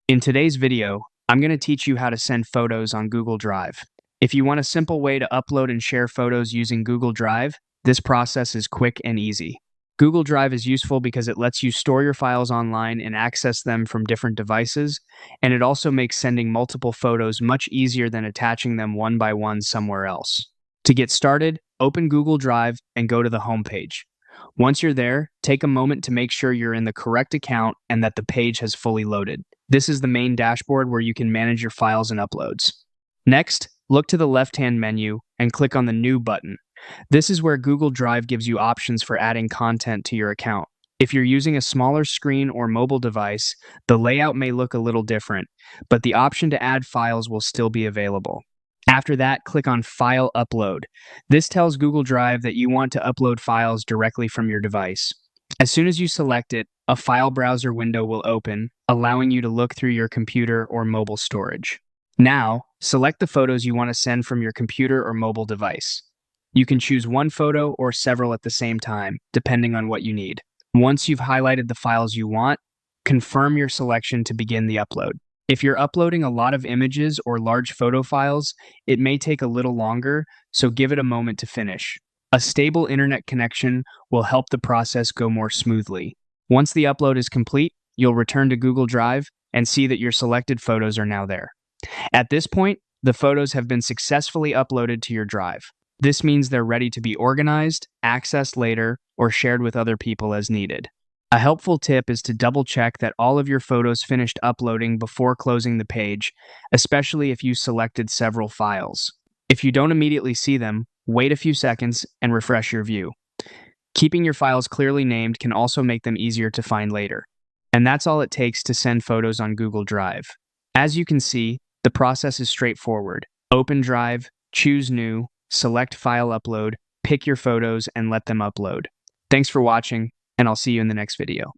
In today's video, I'm going to teach you how to send photos on Google Drive. If you want a simple way to upload and share photos using Google Drive, this process is quick and easy. Google Drive is useful because it lets you store your files online and access them from different devices, and it also makes sending multiple photos much easier than attaching them one by one somewhere else. To get started, open Google Drive and go to the home page. Once you're there, take a moment to make sure you're in the correct account and that the page has fully loaded. This is the main dashboard where you can manage your files and uploads. Next, look to the left-hand menu and click on the New button. This is where Google Drive gives you options for adding content to your account. If you're using a smaller screen or mobile device, the layout may look a little different, but the option to add files will still be available. After that, click on File Upload. This tells Google Drive that you want to upload files directly from your device. As soon as you select it, a file browser window will open, allowing you to look through your computer or mobile storage. Now, select the photos you want to send from your computer or mobile device. You can choose one photo or several at the same time, depending on what you need. Once you've highlighted the files you want, confirm your selection to begin the upload. If you're uploading a lot of images or large photo files, it may take a little longer, so give it a moment to finish. A stable internet connection will help the process go more smoothly. Once the upload is complete, you'll return to Google Drive and see that your selected photos are now there. At this point, the photos have been successfully uploaded to your drive. This means they're ready to be organized, accessed later, or shared with other people as needed. A helpful tip is to double-check that all of your photos finished uploading before closing the page, especially if you selected several files. If you don't immediately see them, wait a few seconds and refresh your view. Keeping your files clearly named can also make them easier to find later. And that's all it takes to send photos on Google Drive. As you can see, the process is straightforward. Open Drive, choose New, select File Upload, pick your photos, and let them upload. Thanks for watching, and I'll see you in the next video.